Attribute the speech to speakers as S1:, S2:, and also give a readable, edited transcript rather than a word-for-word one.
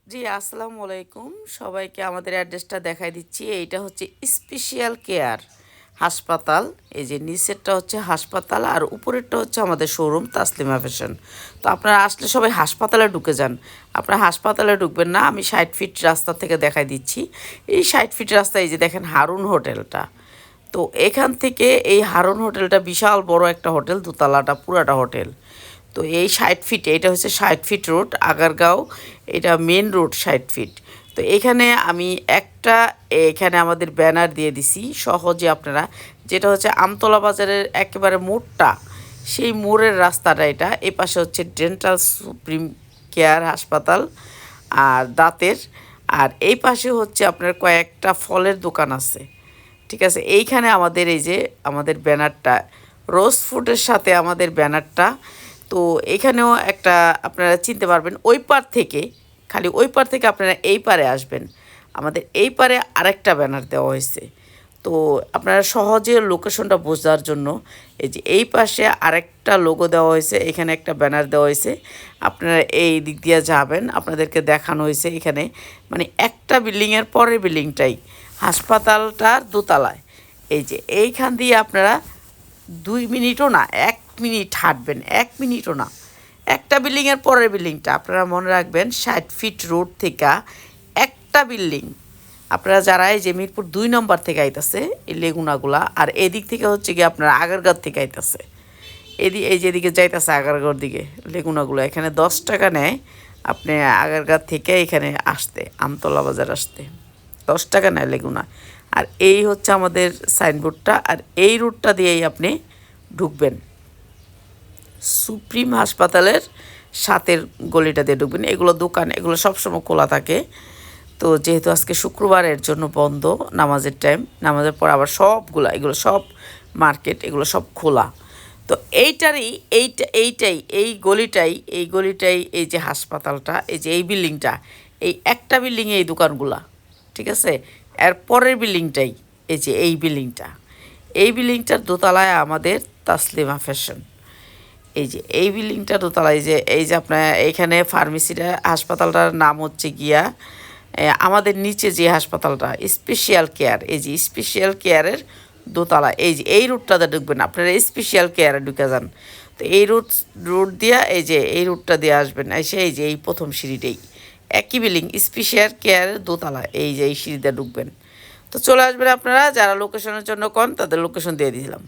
S1: জি, আসসালামু আলাইকুম। সবাইকে আমাদের অ্যাড্রেসটা দেখাই দিচ্ছি। এইটা হচ্ছে স্পেশাল কেয়ার হাসপাতাল। এই যে নিচেরটা হচ্ছে হাসপাতাল আর উপরেরটা হচ্ছে আমাদের শোরুম তাসলিমা ফ্যাশন। তো আপনারা আসলে সবাই হাসপাতালে ঢুকে যান। আপনারা হাসপাতালে ঢুকবেন না। আমি ৬০ ফিট রাস্তা থেকে দেখাই দিচ্ছি। এই ৬০ ফিট রাস্তায় এই যে দেখেন হারুন হোটেলটা। তো এখান থেকে এই হারুন হোটেলটা বিশাল বড় একটা হোটেল, দোতলাটা পুরাটা হোটেল। তো এই ৬০ ফিট, এটা হচ্ছে ৬০ ফিট রোড আগারগাঁও, এটা মেন রোড ৬০ ফিট। তো এখানে আমি একটা এখানে আমাদের ব্যানার দিয়ে দিছি সহজে আপনারা, যেটা হচ্ছে আমতলা বাজারের একেবারে মোড়টা, সেই মোড়ের রাস্তাটা এটা। এ পাশে হচ্ছে ডেন্টাল সুপ্রিম কেয়ার হাসপাতাল আর দাঁতের, আর এই পাশে হচ্ছে আপনার কয়েকটা ফলের দোকান আছে। ঠিক আছে, এইখানে আমাদের এই যে আমাদের ব্যানারটা রোজ ফুডের সাথে আমাদের ব্যানারটা। তো এখানেও একটা আপনারা চিনতে পারবেন ওই পার থেকে, খালি ওই পার থেকে আপনারা এই পারে আসবেন। আমাদের এই পারে আরেকটা ব্যানার দেওয়া হয়েছে। তো আপনারা সহজে লোকেশনটা বোঝার জন্য এই যে এই পাশে আরেকটা লোগো দেওয়া হয়েছে, এখানে একটা ব্যানার দেওয়া হয়েছে। আপনারা এই দিক দিয়ে যাবেন, আপনাদেরকে দেখানো হয়েছে এখানে, মানে একটা বিল্ডিংয়ের পরের বিল্ডিংটাই হাসপাতালটার দোতলায়। এই যে এইখান দিয়ে আপনারা 2 মিনিটও না, 1 মিনিট হাঁটবেন, 1 মিনিটও না। একটা বিল্ডিংয়ের পরের বিল্ডিংটা আপনারা মনে রাখবেন, ৬০ ফিট রোড থেকে একটা বিল্ডিং। আপনারা যারা এই যে মিরপুর 2 নম্বর থেকে আইতাছে এই লেগুনাগুলা, আর এদিক থেকে হচ্ছে গিয়ে আপনারা আগারগাঁও থেকে আইতাছে, এই যেদিকে যাইতেছে আগারগাঁওর দিকে লেগুনাগুলো, এখানে 10 টাকা নেয় আপনি আগারগাঁও থেকে এখানে আসতে, আমতলা বাজার আসতে 10 টাকা নেয় লেগুনা। আর এই হচ্ছে আমাদের সাইনবোর্ডটা, আর এই রুটটা দিয়েই আপনি ঢুকবেন সুপ্রিম হাসপাতালের সাথের গলিটা দিয়ে ঢুকবেন। এগুলো দোকান, এগুলো সবসময় খোলা থাকে। তো যেহেতু আজকে শুক্রবারের জন্য বন্ধ, নামাজের টাইম, নামাজের পর আবার সবগুলা এগুলো সব মার্কেট, এগুলো সব খোলা। তো এইটাই এই গলিটাই এই যে হাসপাতালটা, এই যে এই বিল্ডিংটা, এই একটা বিল্ডিংয়ে এই দোকানগুলা। ঠিক আছে, এর পরের বিল্ডিংটাই এই যে এই বিল্ডিংটার দোতলায় আমাদের তাসলিমা ফ্যাশন। এই যে এই বিল্ডিংটা দোতলায়, এই যে আপনার এইখানে ফার্মেসিটা, হাসপাতালটার নাম হচ্ছে গিয়া আমাদের নিচে যে হাসপাতালটা স্পেশাল কেয়ার, এই যে স্পেশাল কেয়ারের দোতলা, এই যে এই রুটটাতে ঢুকবেন আপনারা, স্পেশাল কেয়ারে ঢুকে যান। তো এই রুট দিয়া এই যে এই রুটটা দিয়ে আসবেন, এসে এই যে এই প্রথম সিঁড়িটাই একই বিল্ডিং স্পেশাল কেয়ারের দোতলা, এই যে এই সিঁড়িতে ঢুকবেন। তো চলে আসবেন আপনারা, যারা লোকেশনের জন্য কন তাদের লোকেশন দিয়ে দিলাম।